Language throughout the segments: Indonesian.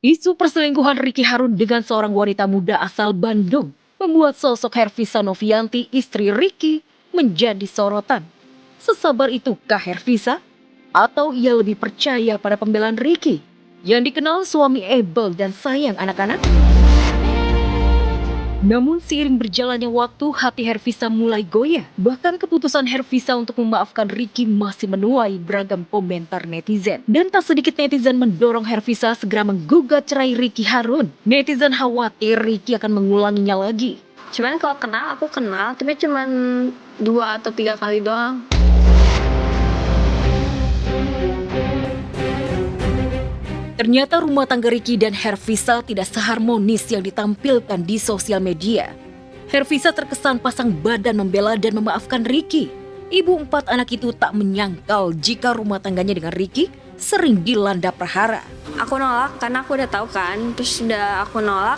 Isu perselingkuhan Ricky Harun dengan seorang wanita muda asal Bandung membuat sosok Hervisa Novianti, istri Ricky, menjadi sorotan. Sesabar itukah Hervisa? Atau ia lebih percaya pada pembelaan Ricky, yang dikenal suami Abel dan sayang anak-anak? Namun seiring berjalannya waktu, hati Hervisa mulai goyah. Bahkan keputusan Hervisa untuk memaafkan Ricky masih menuai beragam komentar netizen. Dan tak sedikit netizen mendorong Hervisa segera menggugat cerai Ricky Harun. Netizen khawatir Ricky akan mengulanginya lagi. Cuman kalau kenal, aku kenal, tapi cuman 2 atau 3 kali doang. Ternyata rumah tangga Ricky dan Hervisa tidak seharmonis yang ditampilkan di sosial media. Hervisa terkesan pasang badan membela dan memaafkan Ricky. Ibu 4 anak itu tak menyangkal jika rumah tangganya dengan Ricky sering dilanda prahara. Aku nolak karena aku udah tahu kan, terus udah aku nolak.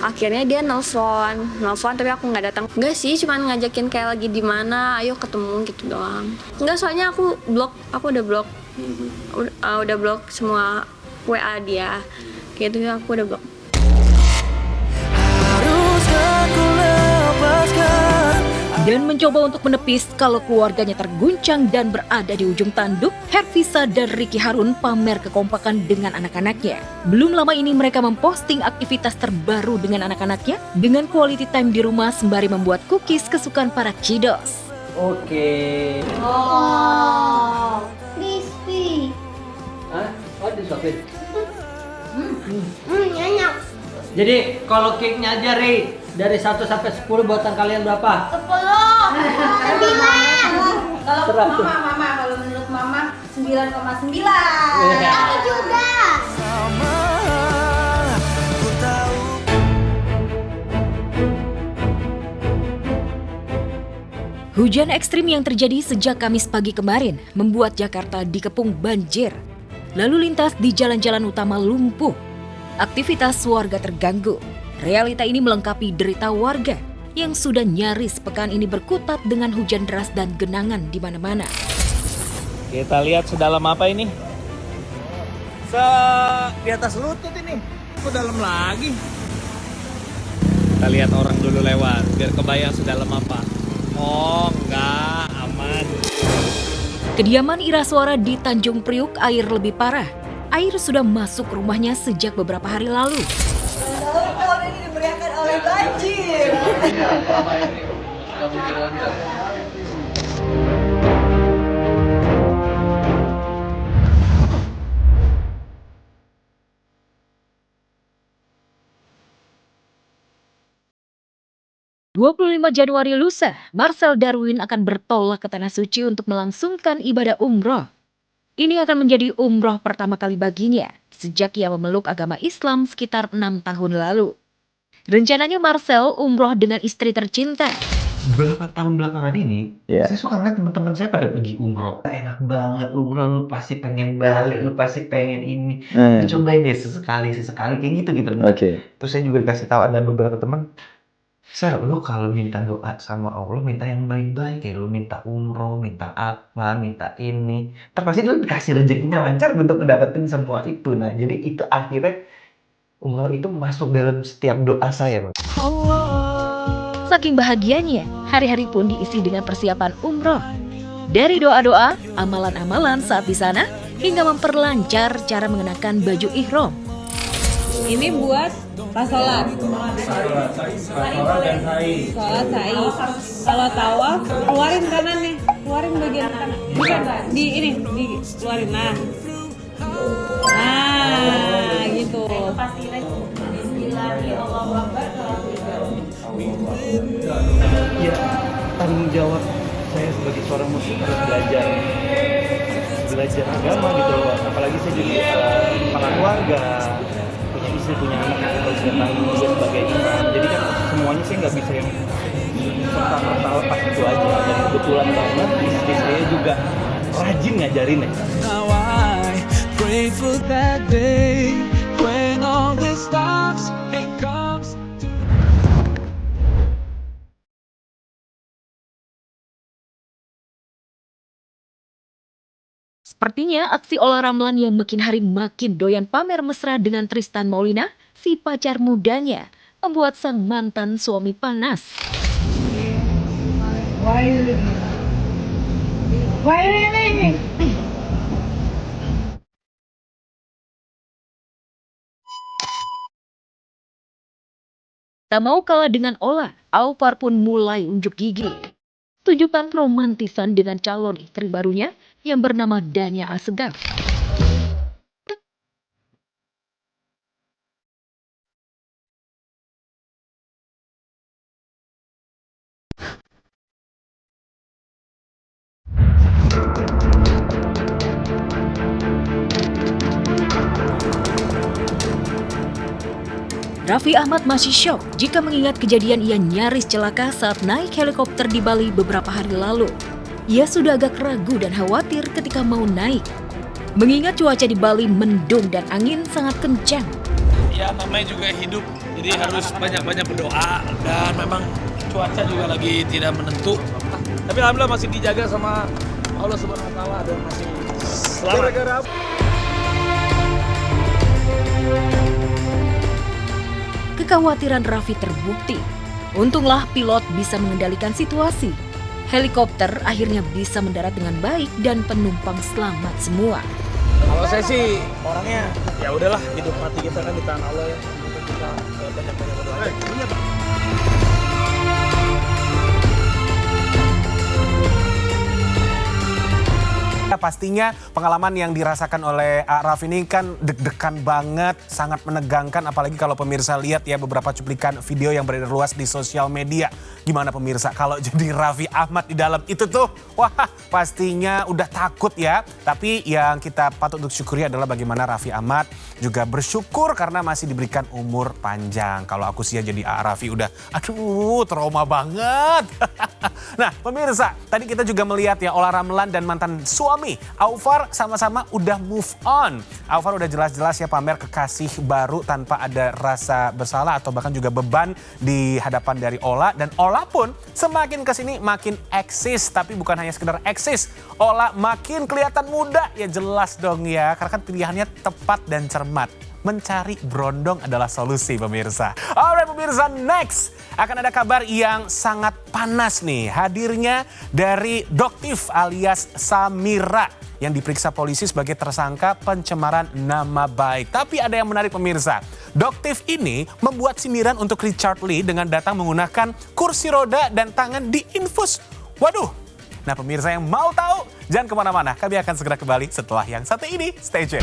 Akhirnya dia nelfon tapi aku nggak datang. Enggak sih, cuman ngajakin kayak lagi di mana, ayo ketemu gitu doang. Enggak, soalnya aku udah blok. Udah blok semua WA dia. Gitu ya, aku udah blok. Dan mencoba untuk menepis kalau keluarganya terguncang dan berada di ujung tanduk, Hervisa dan Ricky Harun pamer kekompakan dengan anak-anaknya. Belum lama ini mereka memposting aktivitas terbaru dengan anak-anaknya dengan quality time di rumah sembari membuat cookies kesukaan para kiddos. Oke. Oh, crispy. Hah? Oh, disuapin. Enak. Jadi kalau cake-nya aja, Ri, dari 1 sampai 10 buatan kalian berapa? 10. 9. Kalau mama, kalau menurut mama 9,9. Aku juga. Hujan ekstrim yang terjadi sejak Kamis pagi kemarin membuat Jakarta dikepung banjir. Lalu lintas di jalan-jalan utama lumpuh. Aktivitas warga terganggu. Realita ini melengkapi derita warga yang sudah nyaris pekan ini berkutat dengan hujan deras dan genangan di mana-mana. Kita lihat sedalam apa ini? Di atas lutut ini. Kok dalam lagi? Kita lihat orang dulu lewat biar kebayang sedalam apa. Oh, enggak, aman. Kediaman Ira Suara di Tanjung Priuk air lebih parah. Air sudah masuk rumahnya sejak beberapa hari lalu. Tahun ini dimeriahkan oleh banjir. 25 Januari lusa, Marcel Darwin akan bertolak ke Tanah Suci untuk melangsungkan ibadah umroh. Ini akan menjadi umroh pertama kali baginya sejak ia memeluk agama Islam sekitar 6 tahun lalu. Rencananya Marcel umroh dengan istri tercinta. Beberapa tahun belakangan ini, saya suka ngeliat teman-teman saya pada pergi umroh. Enak banget umroh, lu pasti pengen balik, lu pasti pengen ini. Lu cobain deh sesekali kayak gitu. Terus saya juga kasih tahu ada beberapa teman, lu kalau minta doa sama Allah, minta yang baik-baik. Kayak lu minta umroh, minta apa, minta ini. Ntar pasti lu dikasih rezekinya lancar untuk mendapatkan semua itu. Nah, jadi itu akhirnya umroh itu masuk dalam setiap doa saya, Bang. Saking bahagianya, hari-hari pun diisi dengan persiapan umroh. Dari doa-doa, amalan-amalan saat di sana, hingga memperlancar cara mengenakan baju ihram. Ini buat pas sholat. Sholat sa'i. Kalau tawaf, keluarin kanan nih, keluarin bagian kanan. Bukan, keluarin. Nah, gitu. Ya, tanggung jawab saya sebagai seorang muslim harus belajar agama gitu loh. Apalagi saya jadi kepala keluarga, punya istri, punya anak, yang harus tanggung juga sebagai imam. Jadi kan semuanya saya nggak bisa yang serta-merta lepas itu aja. Dan kebetulan banget istri saya juga rajin ngajarin ya. Now I pray for that day when all this stops and comes. Sepertinya aksi Ola Ramlan yang makin hari makin doyan pamer mesra dengan Tristan Maulina, si pacar mudanya, membuat sang mantan suami panas. Tak mau kalah dengan Ola, Alvar pun mulai unjuk gigi. Tunjukkan romantisan dengan calon istri barunya yang bernama Dania Assegaf. Raffi Ahmad masih syok jika mengingat kejadian ia nyaris celaka saat naik helikopter di Bali beberapa hari lalu. Ia sudah agak ragu dan khawatir ketika mau naik, mengingat cuaca di Bali mendung dan angin sangat kencang. Ya namanya juga hidup, jadi harus banyak-banyak berdoa dan memang cuaca juga lagi tidak menentu. Tapi alhamdulillah masih dijaga sama Allah Subhanahu wa taala dan masih selamat. Kekhawatiran Raffi terbukti. Untunglah pilot bisa mengendalikan situasi. Helikopter akhirnya bisa mendarat dengan baik dan penumpang selamat semua. Kalau saya sih orangnya ya udahlah, hidup mati kita kan di tangan Allah ya. Kita banyak-banyak berdoa. Pastinya pengalaman yang dirasakan oleh Raffi ini kan deg-degan banget, sangat menegangkan, apalagi kalau pemirsa lihat ya beberapa cuplikan video yang beredar luas di sosial media. Gimana pemirsa kalau jadi Raffi Ahmad di dalam itu tuh, wah pastinya udah takut ya. Tapi yang kita patut untuk syukuri adalah bagaimana Raffi Ahmad juga bersyukur karena masih diberikan umur panjang. Kalau aku sih ya jadi Raffi udah, aduh trauma banget. Nah pemirsa, tadi kita juga melihat ya Ola Ramlan dan mantan suami Alvar sama-sama udah move on. Alvar udah jelas-jelas ya pamer kekasih baru tanpa ada rasa bersalah atau bahkan juga beban di hadapan dari Ola. Dan Ola pun semakin kesini makin eksis, tapi bukan hanya sekedar eksis. Ola makin kelihatan muda, ya jelas dong ya, karena kan pilihannya tepat dan cermat. Mencari berondong adalah solusi pemirsa. Alright pemirsa, next akan ada kabar yang sangat panas nih. Hadirnya dari Doktif alias Samira yang diperiksa polisi sebagai tersangka pencemaran nama baik. Tapi ada yang menarik pemirsa. Doktif ini membuat sindiran untuk Richard Lee dengan datang menggunakan kursi roda dan tangan diinfus. Waduh. Nah pemirsa yang mau tahu, jangan kemana-mana. Kami akan segera kembali setelah yang satu ini. Stay tune.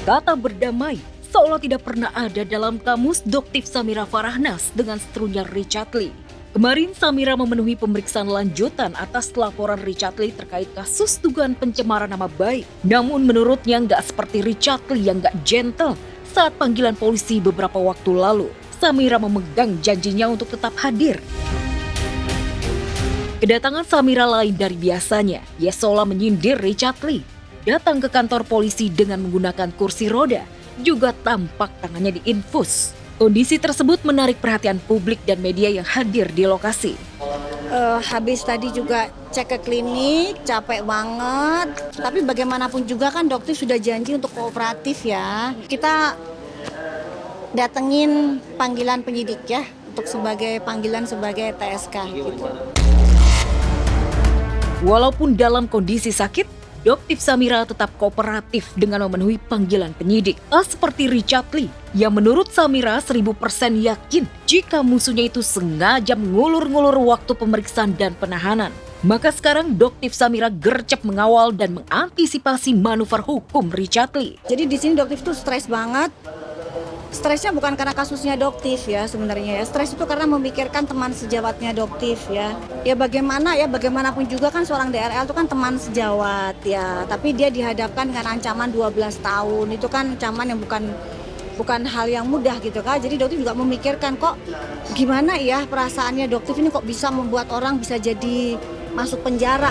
Kata berdamai seolah tidak pernah ada dalam kamus Doktif Samira Farahnas dengan seterunya Richard Lee. Kemarin Samira memenuhi pemeriksaan lanjutan atas laporan Richard Lee terkait kasus dugaan pencemaran nama baik. Namun menurutnya nggak seperti Richard Lee yang nggak gentle saat panggilan polisi beberapa waktu lalu. Samira memegang janjinya untuk tetap hadir. Kedatangan Samira lain dari biasanya. Ia seolah menyindir Richard Lee. Datang ke kantor polisi dengan menggunakan kursi roda, juga tampak tangannya diinfus. Kondisi tersebut menarik perhatian publik dan media yang hadir di lokasi. Habis tadi juga cek ke klinik, capek banget. Tapi bagaimanapun juga kan dokter sudah janji untuk kooperatif ya. Kita datengin panggilan penyidik ya, untuk sebagai panggilan sebagai TSK gitu. Walaupun dalam kondisi sakit, Doktif Samira tetap kooperatif dengan memenuhi panggilan penyidik. Tak seperti Richard Lee, yang menurut Samira 1000% yakin jika musuhnya itu sengaja mengulur-ngulur waktu pemeriksaan dan penahanan. Maka sekarang Doktif Samira gercep mengawal dan mengantisipasi manuver hukum Richard Lee. Jadi di sini Doktif tuh stres banget. Stresnya bukan karena kasusnya Doktif ya sebenarnya ya. Stres itu karena memikirkan teman sejawatnya Doktif ya. Ya bagaimanapun juga kan seorang DRL itu kan teman sejawat ya. Tapi dia dihadapkan dengan ancaman 12 tahun. Itu kan ancaman yang bukan hal yang mudah gitu kan. Jadi Doktif juga memikirkan kok gimana ya perasaannya Doktif ini kok bisa membuat orang bisa jadi masuk penjara.